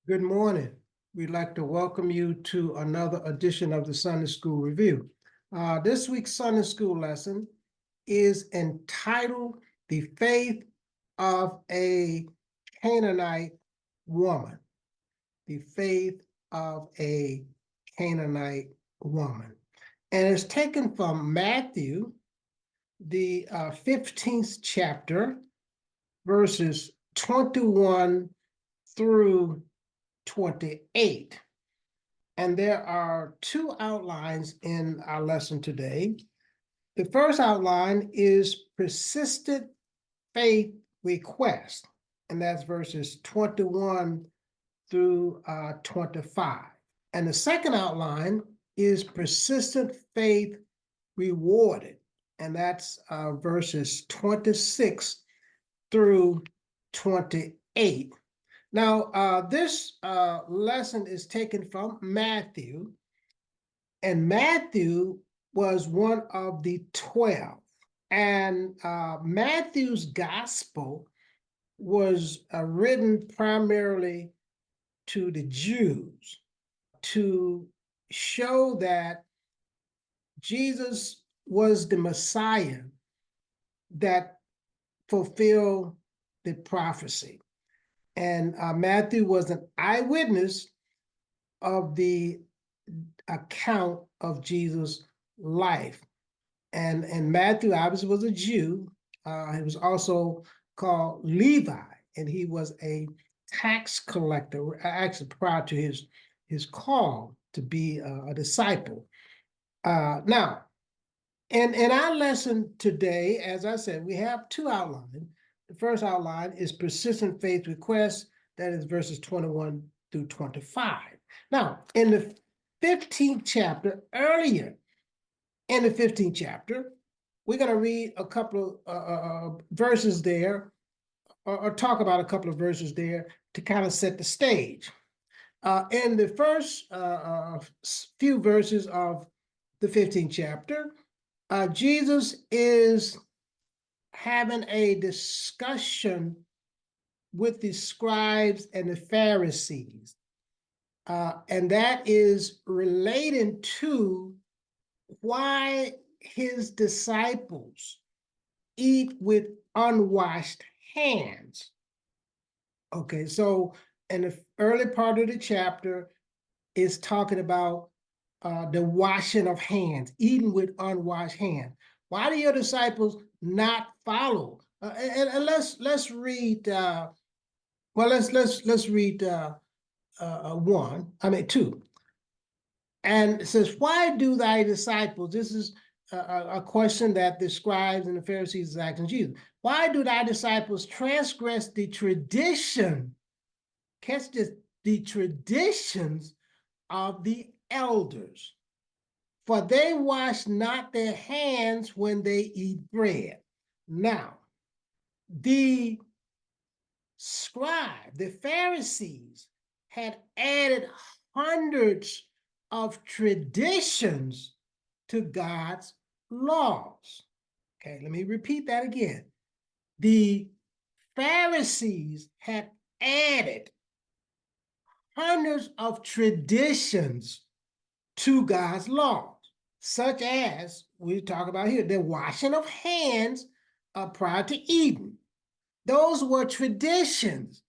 Good morning. We'd like to welcome you to another edition of the Sunday School Review. This week's Sunday School lesson is entitled The Faith of a Canaanite Woman. The Faith of a Canaanite Woman. And it's taken from Matthew, the 15th chapter, verses 21 through 28. And there are two outlines in our lesson today. The first outline is persistent faith request, and that's verses 21 through 25. And the second outline is persistent faith rewarded, and that's verses 26 through 28. Now, this lesson is taken from Matthew, and Matthew was one of the 12. And Matthew's gospel was written primarily to the Jews to show that Jesus was the Messiah that fulfilled the prophecy. And Matthew was an eyewitness of the account of Jesus' life. And Matthew obviously was a Jew. He was also called Levi, and he was a tax collector, actually prior to his call to be a disciple. Now, in our lesson today, as I said, we have two outlines. The first outline is persistent faith request, that is verses 21 through 25. Now, in the 15th chapter, earlier in the 15th chapter, we're going to read a couple of verses there, or talk about a couple of verses there to kind of set the stage. In the first few verses of the 15th chapter, Jesus is having a discussion with the scribes and the Pharisees. And that is relating to why his disciples eat with unwashed hands. Okay, so in the early part of the chapter is talking about the washing of hands, eating with unwashed hands. Why do your disciples not follow? And let's read. Let's read two. And it says, "Why do thy disciples?" This is a question that the scribes and the Pharisees are asking Jesus. Why do thy disciples transgress the tradition? Catch this: the traditions of the elders. For they wash not their hands when they eat bread. Now, the the Pharisees, had added hundreds of traditions to God's laws. Okay, let me repeat that again. The Pharisees had added hundreds of traditions to God's laws, such as we talk about here, the washing of hands prior to eating. Those were traditions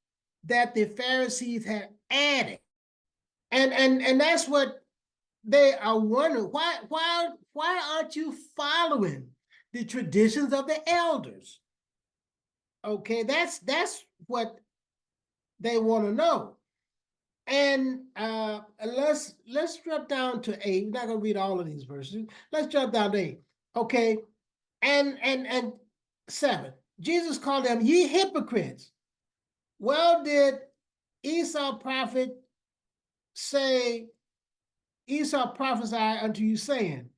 that the Pharisees had added. And that's what they are wondering. Why aren't you following the traditions of the elders? Okay, that's what they want to know. And let's drop down to 8. We're not going to read all of these verses. Let's drop down to 8. Okay, and 7. Jesus called them ye hypocrites. Well, did Esau prophet say, Esau prophesy unto you, saying,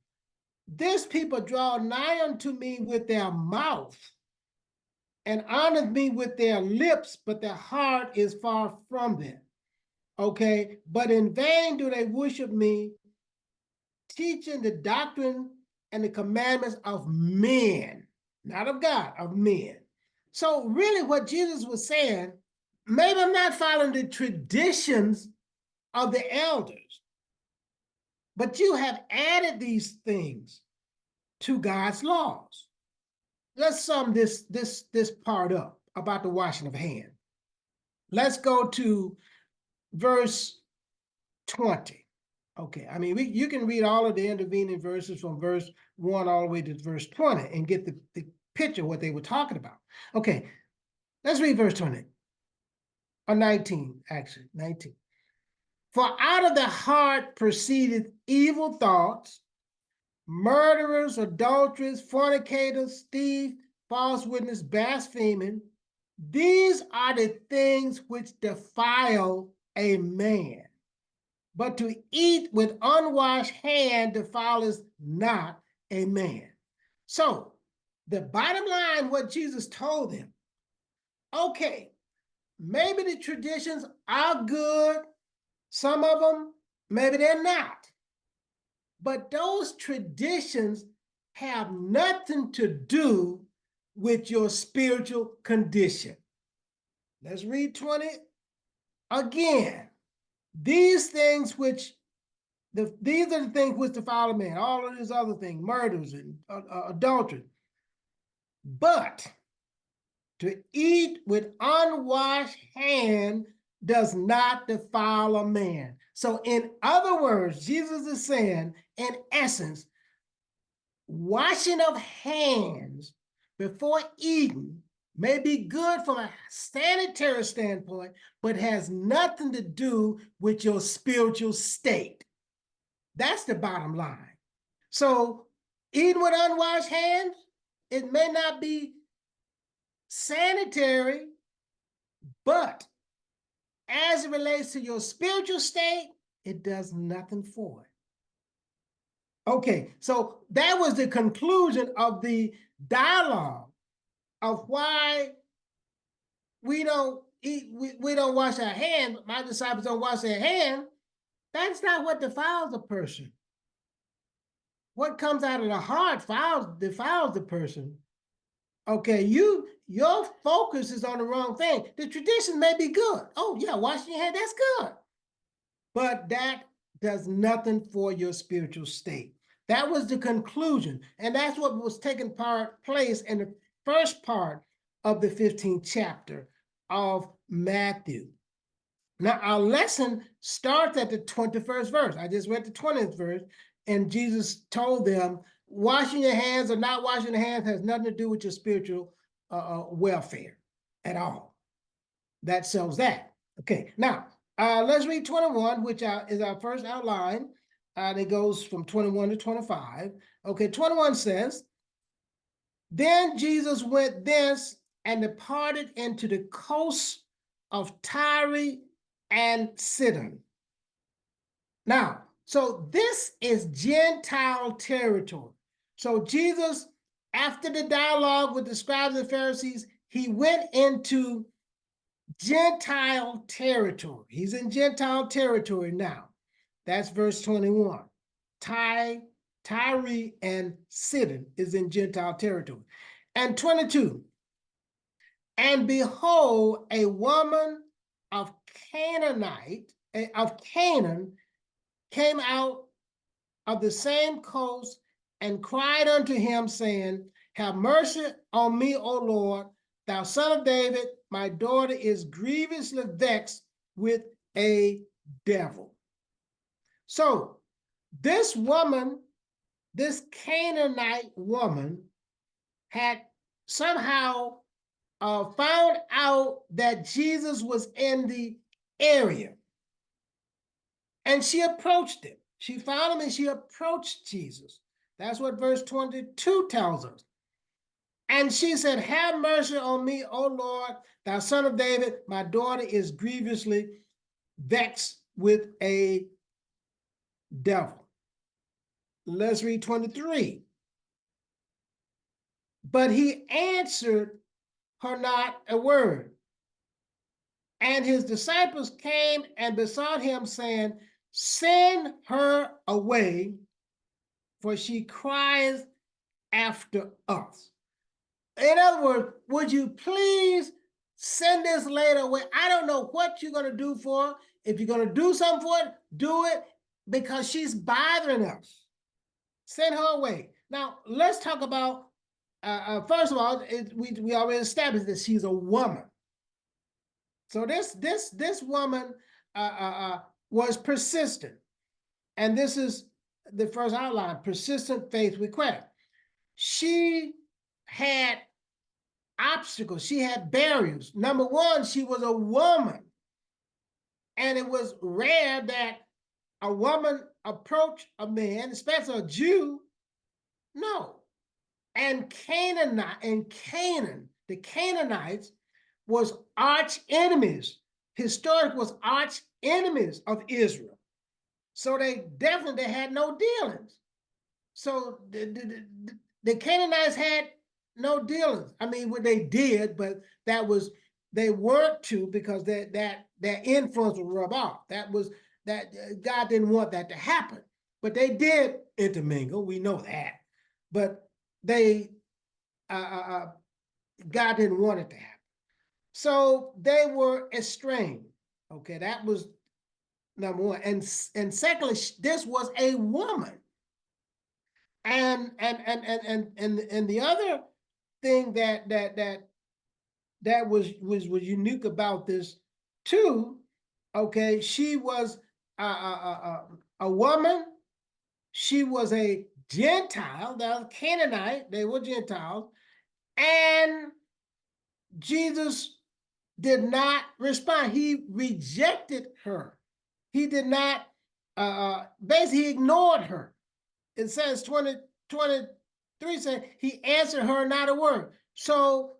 this people draw nigh unto me with their mouth, and honor me with their lips, but their heart is far from them. Okay, but in vain do they worship me, teaching the doctrine and the commandments of men, not of God, of men. So really what Jesus was saying, maybe I'm not following the traditions of the elders, but you have added these things to God's laws. Let's sum this part up about the washing of hands. Let's go to verse 20. Okay, I mean, you can read all of the intervening verses from verse 1 all the way to verse 20 and get the picture of what they were talking about. Okay, let's read verse 20. Or 19, actually, 19. For out of the heart proceeded evil thoughts, murderers, adulterers, fornicators, thieves, false witness, blaspheming. These are the things which defile a man. But to eat with unwashed hand defileth not a man. So the bottom line, what Jesus told them, okay, maybe the traditions are good, some of them, maybe they're not. But those traditions have nothing to do with your spiritual condition. Let's read 20 again. These things which, these are the things which defile a man, all of these other things, murders and adultery. But to eat with unwashed hand does not defile a man. So in other words, Jesus is saying, in essence, washing of hands before eating may be good from a sanitary standpoint, but has nothing to do with your spiritual state. That's the bottom line. So eating with unwashed hands, it may not be sanitary, but as it relates to your spiritual state, it does nothing for it. Okay, so that was the conclusion of the dialogue of why we don't eat, we don't wash our hands. My disciples don't wash their hands. That's not what defiles a person. What comes out of the heart defiles the person. Okay, your focus is on the wrong thing. The tradition may be good. Oh yeah, washing your hands, that's good. But that does nothing for your spiritual state. That was the conclusion. And that's what was taking place in the first part of the 15th chapter of Matthew. Now, our lesson starts at the 21st verse. I just read the 20th verse, and Jesus told them, washing your hands or not washing your hands has nothing to do with your spiritual welfare at all. That settles that. Okay, now, let's read 21, which is our first outline. And it goes from 21 to 25. Okay, 21 says, then Jesus went thence and departed into the coast of Tyre and Sidon. Now, so this is Gentile territory. So Jesus, after the dialogue with the scribes and Pharisees, he went into Gentile territory. He's in Gentile territory now. That's verse 21. Tyre and Sidon is in Gentile territory. And 22. And behold, a woman of Canaan came out of the same coast and cried unto him, saying, have mercy on me, O Lord, thou son of David, my daughter is grievously vexed with a devil. So this woman, this Canaanite woman, had somehow found out that Jesus was in the area. And she approached him. She found him and she approached Jesus. That's what verse 22 tells us. And she said, have mercy on me, O Lord, thou son of David, my daughter is grievously vexed with a devil. Let's read 23. But he answered her not a word. And his disciples came and besought him, saying, send her away, for she cries after us. In other words, would you please Send this lady away. I don't know what you're going to do for her. If you're going to do something for it, do it, because she's bothering us. Send her away. Now, let's talk about, first of all, we already established that she's a woman. So this woman was persistent. And this is the first outline: persistent faith request. She had obstacles. She had barriers. Number one, she was a woman. And it was rare that a woman approach a man, especially a Jew. No. And Canaan, the Canaanites was arch enemies. Historic was arch enemies of Israel. So they definitely had no dealings. So the Canaanites had no dealings. I mean, what they did, but that was, they weren't to, because their influence would rub off. That God didn't want that to happen. But they did intermingle. We know that. But they God didn't want it to happen. So they were estranged. Okay, that was number one. And secondly, this was a woman. And the other thing that was unique about this too, okay, she was a woman. She was a Gentile. That was Canaanite. They were Gentiles. And Jesus did not respond. He rejected her. He did not, basically ignored her. It says 23 says, he answered her not a word. So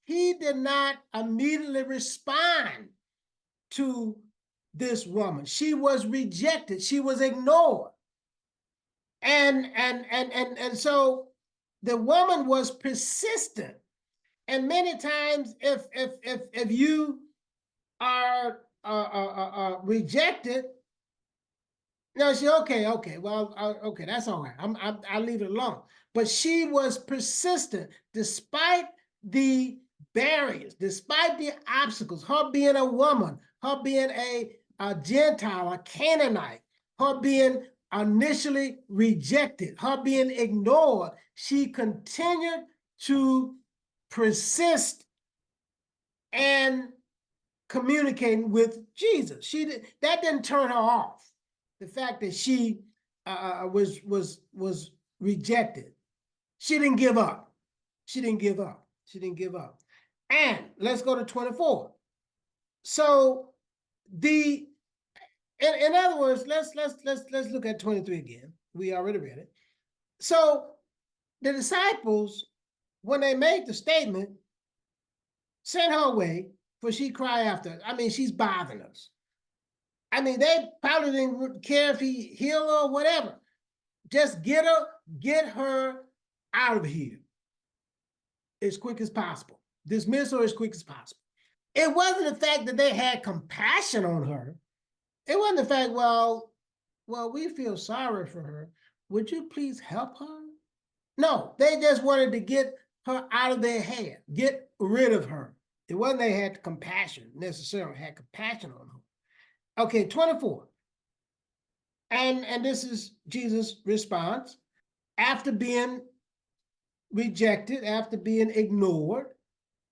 he did not immediately respond to this woman. She was rejected. She was ignored. And so the woman was persistent. And many times, if you are rejected, no, she okay, well, okay, that's all right. I'll leave it alone. But she was persistent despite the barriers, despite the obstacles. Her being a woman, her being a Gentile, a Canaanite, her being initially rejected, her being ignored, she continued to persist and communicating with Jesus. That didn't turn her off. The fact that she was rejected, she didn't give up. She didn't give up. She didn't give up. And let's go to 24. So in other words, let's look at 23 again. We already read it. So the disciples, when they made the statement, sent her away, for she cried after us. I mean, she's bothering us. I mean, they probably didn't care if he healed her or whatever. Just get her out of here as quick as possible. Dismiss her as quick as possible. It wasn't the fact that they had compassion on her. It wasn't the fact, well, we feel sorry for her. Would you please help her? No, they just wanted to get her out of their head, get rid of her. It wasn't they had compassion, necessarily had compassion on her. Okay, 24. And this is Jesus' response. After being rejected, after being ignored,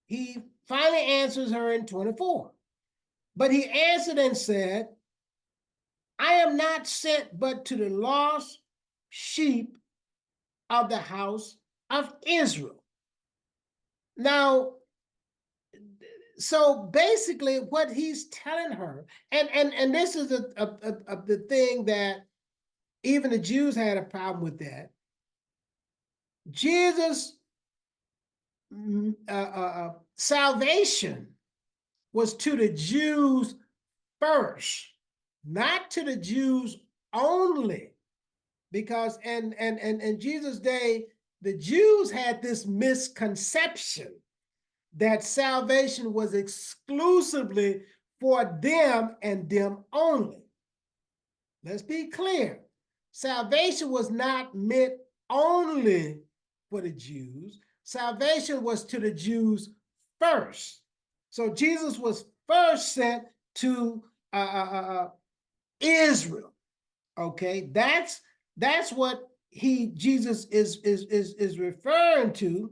he finally answers her in 24. But he answered and said, I am not sent but to the lost sheep of the house of Israel. Now, so basically what he's telling her, and this is the thing that even the Jews had a problem with, that Jesus' salvation was to the Jews first, not to the Jews only, because in Jesus' day, the Jews had this misconception that salvation was exclusively for them and them only. Let's be clear. Salvation was not meant only for the Jews. Salvation was to the Jews first. So Jesus was first sent to Israel. Okay, that's what Jesus is referring to.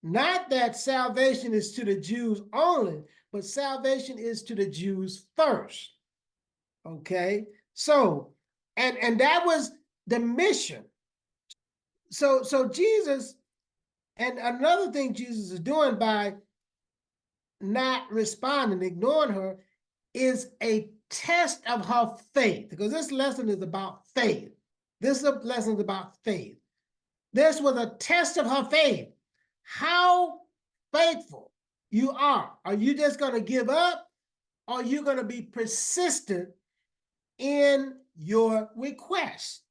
Not that salvation is to the Jews only, but salvation is to the Jews first. Okay, so and that was the mission. So Jesus, and another thing Jesus is doing by not responding, ignoring her, is a test of her faith, because this lesson is about faith. This lesson is about faith. This was a test of her faith. How faithful you are. Are you just going to give up? Or are you going to be persistent in your request?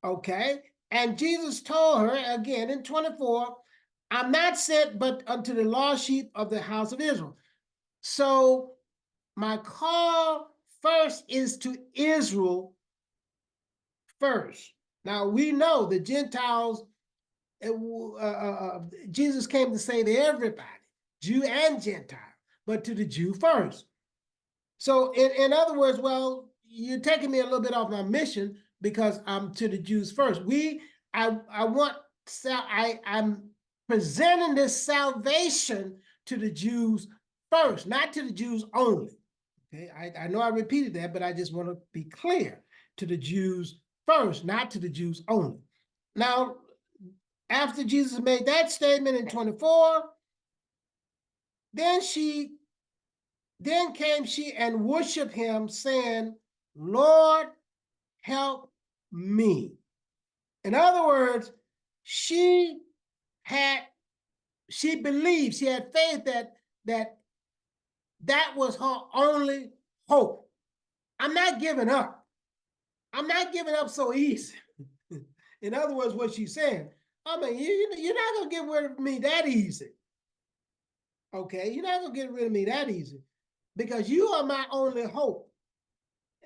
Okay. And Jesus told her again in 24, I'm not sent but unto the lost sheep of the house of Israel. So my call first is to Israel first. Now we know the Gentiles, Jesus came to save everybody, Jew and Gentile, but to the Jew first. So in other words, well, you're taking me a little bit off my mission because I'm to the Jews first. I'm presenting this salvation to the Jews first, not to the Jews only. Okay, I know I repeated that, but I just want to be clear: to the Jews first, not to the Jews only. Now, after Jesus made that statement in 24, then came she and worshiped him, saying, Lord, help me. In other words, she believed, she had faith that was her only hope. I'm not giving up. I'm not giving up so easy. In other words, what she's saying, I mean, you're not going to get rid of me that easy. Okay, you're not going to get rid of me that easy because you are my only hope.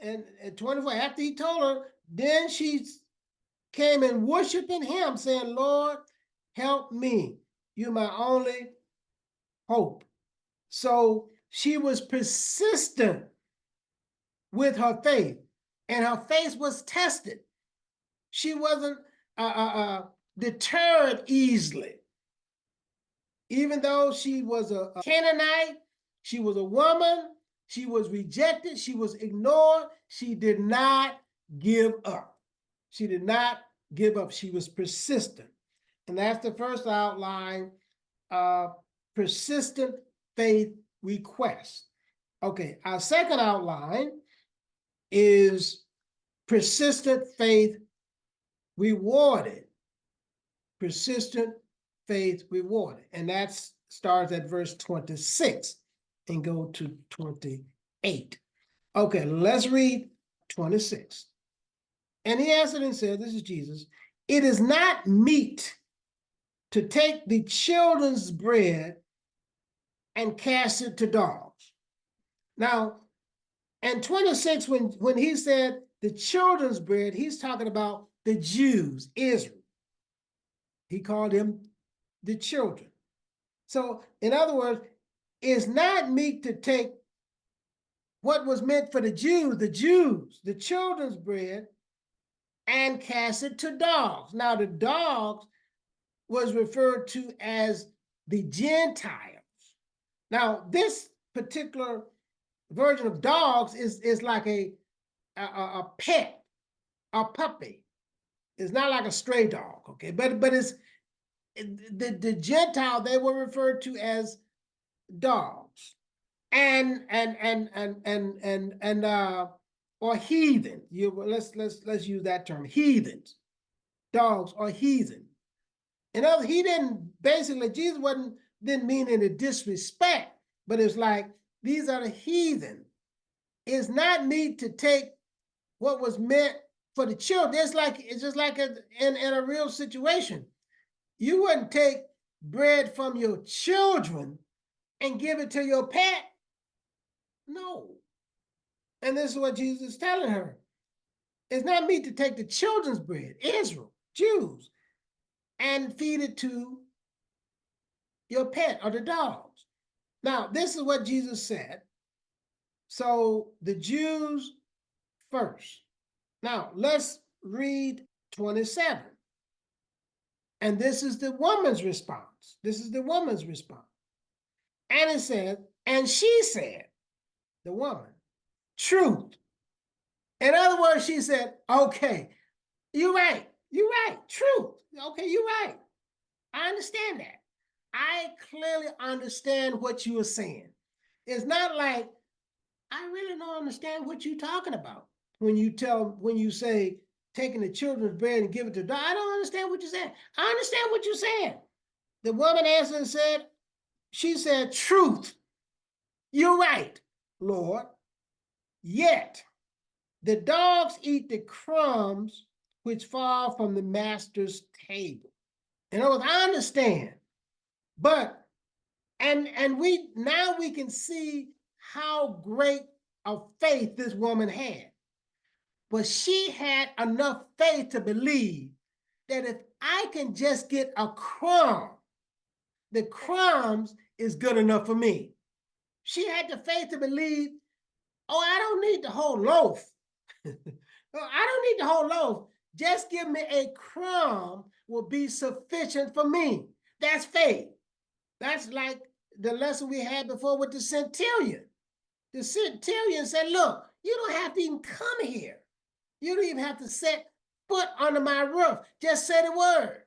And at 24, after he told her, then she came and worshiping him, saying, Lord, help me. You're my only hope. So she was persistent with her faith, and her faith was tested. She wasn't deterred easily. Even though she was a Canaanite, she was a woman, she was rejected, she was ignored, she did not give up. She did not give up. She was persistent. And that's the first outline, persistent faith request. Okay, our second outline is persistent faith rewarded. Persistent faith rewarded. And that starts at verse 26 and go to 28. Okay, let's read 26. And he answered and said, this is Jesus, it is not meet to take the children's bread and cast it to dogs. Now, in 26, when he said the children's bread, he's talking about the Jews, Israel. He called them the children. So, in other words, it's not meet to take what was meant for the Jews, the children's bread, and cast it to dogs. Now, the dogs was referred to as the Gentiles. Now, this particular version of dogs is like a pet, a puppy. It's not like a stray dog, okay? But it's the Gentile, they were referred to as dogs, and or heathen. Let's use that term, heathens. Dogs or heathen. In other, he didn't basically, Jesus didn't mean any disrespect, but it's like these are the heathen. It's not meet to take what was meant for the children. It's just like in a real situation. You wouldn't take bread from your children and give it to your pet. No. And this is what Jesus is telling her. It's not meet to take the children's bread, Israel, Jews, and feed it to your pet or the dogs. Now, this is what Jesus said. So the Jews first. Now, let's read 27. And this is the woman's response. This is the woman's response. And it said, and she said, the woman, truth. In other words, she said, okay, you're right. You're right. Truth. Okay, you're right. I understand that. I clearly understand what you are saying. It's not like, I really don't understand what you're talking about. When you say, taking the children's bread and give it to the dog, I don't understand what you're saying. I understand what you're saying. The woman answered and said, she said, truth. You're right, Lord. Yet the dogs eat the crumbs which fall from the master's table. In other words, I understand, but we now we can see how great of faith this woman had. But she had enough faith to believe that if I can just get a crumb, the crumbs is good enough for me. She had the faith to believe, oh, I don't need the whole loaf. I don't need the whole loaf. Just give me a crumb will be sufficient for me. That's faith. That's like the lesson we had before with the centurion. The centurion said, look, you don't have to even come here. You don't even have to set foot under my roof. Just say the word.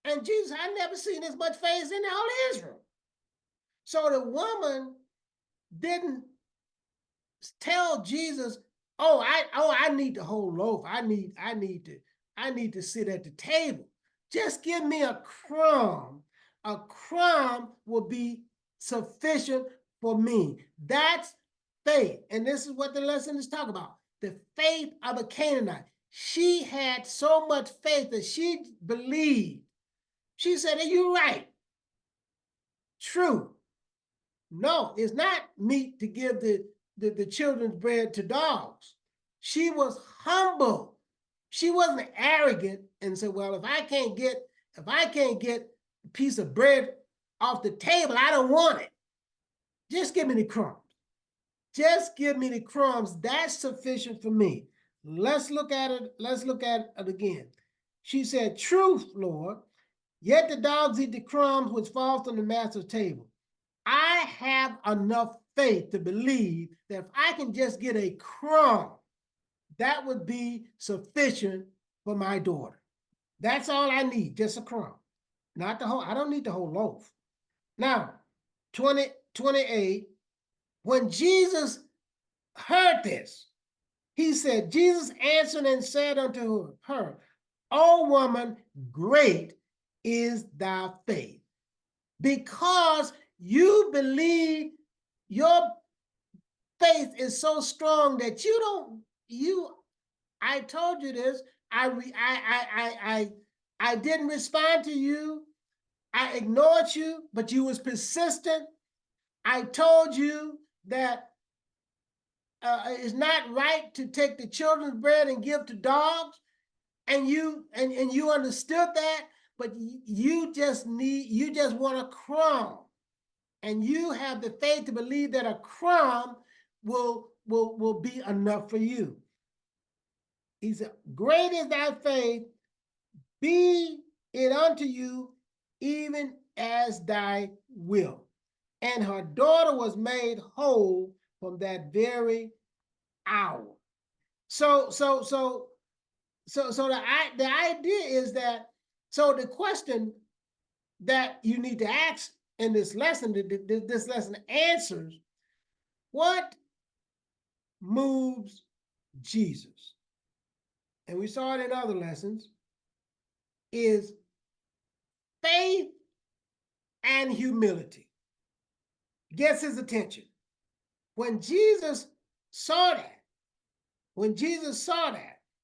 And Jesus, I never seen as much faith in all Israel. So the woman didn't tell Jesus, I need the whole loaf. I need to sit at the table. Just give me a crumb. A crumb will be sufficient for me. That's faith. And this is what the lesson is talking about. The faith of a Canaanite. She had so much faith that she believed. She said, you're right. True. No, it's not meat to give the children's bread to dogs. She was humble. She wasn't arrogant and said, well, if I can't get a piece of bread off the table, I don't want it. Just give me the crumbs. Just give me the crumbs. That's sufficient for me. Let's look at it. Let's look at it again. She said, truth, Lord, yet the dogs eat the crumbs which fall from the master's table. I have enough faith to believe that if I can just get a crumb, that would be sufficient for my daughter. That's all I need, just a crumb. Not the whole, I don't need the whole loaf. Now, 28, when Jesus heard this, he said, Jesus answered and said unto her, O woman, great is thy faith. Because you believe, your faith is so strong that I told you this, I didn't respond to you, I ignored you, but you was persistent. I told you that it's not right to take the children's bread and give to dogs, and you understood that, but you just want a crumb, and you have the faith to believe that a crumb will be enough for you. He said, great is thy faith, be it unto you even as thy will. And her daughter was made whole from that very hour. So the idea is that, so the question that you need to ask in this lesson, this lesson answers, what moves Jesus? And we saw it in other lessons, is faith and humility. Gets his attention. When Jesus saw that,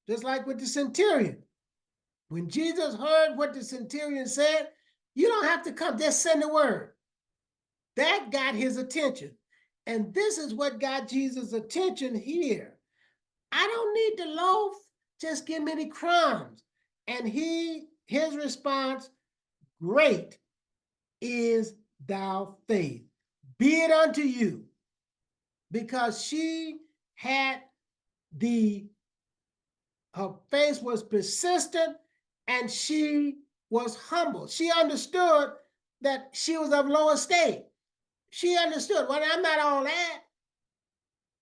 just like with the centurion, when Jesus heard what the centurion said, you don't have to come, just send the word. That got his attention. And this is what got Jesus' attention here. I don't need the loaf, just give me the crumbs. And his response, great is thy faith. be it unto you, because she had her faith was persistent and she was humble. She understood that she was of low estate. She understood, well, I'm not all that.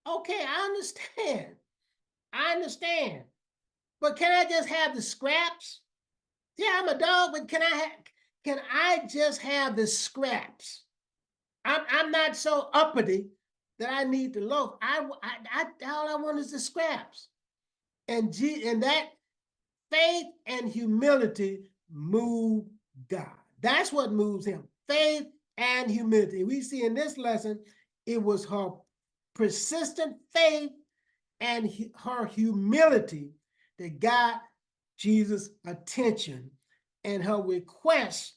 Okay, I understand. I understand. But can I just have the scraps? Yeah, I'm a dog, but can I just have the scraps? I'm not so uppity that I need the loaf. All I want is the scraps. And that faith and humility move God. That's what moves him. Faith and humility. We see in this lesson, it was her persistent faith and her humility that got Jesus' attention, and her request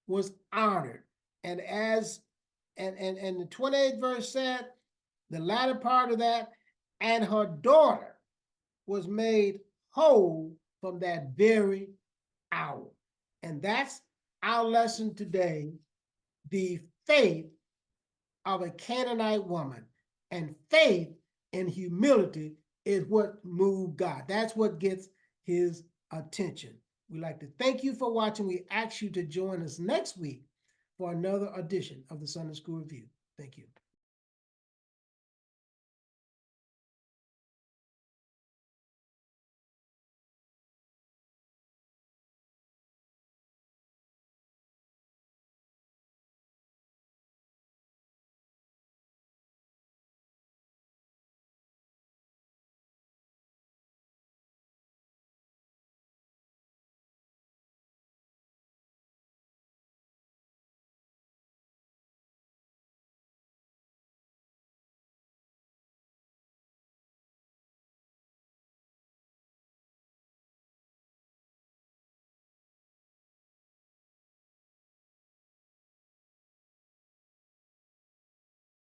was honored. And the 28th verse said, the latter part of that, and her daughter was made whole from that very hour. And that's our lesson today, the faith of a Canaanite woman. And faith and humility is what moved God. That's what gets his attention. We'd like to thank you for watching. We ask you to join us next week for another edition of the Sunday School Review. Thank you.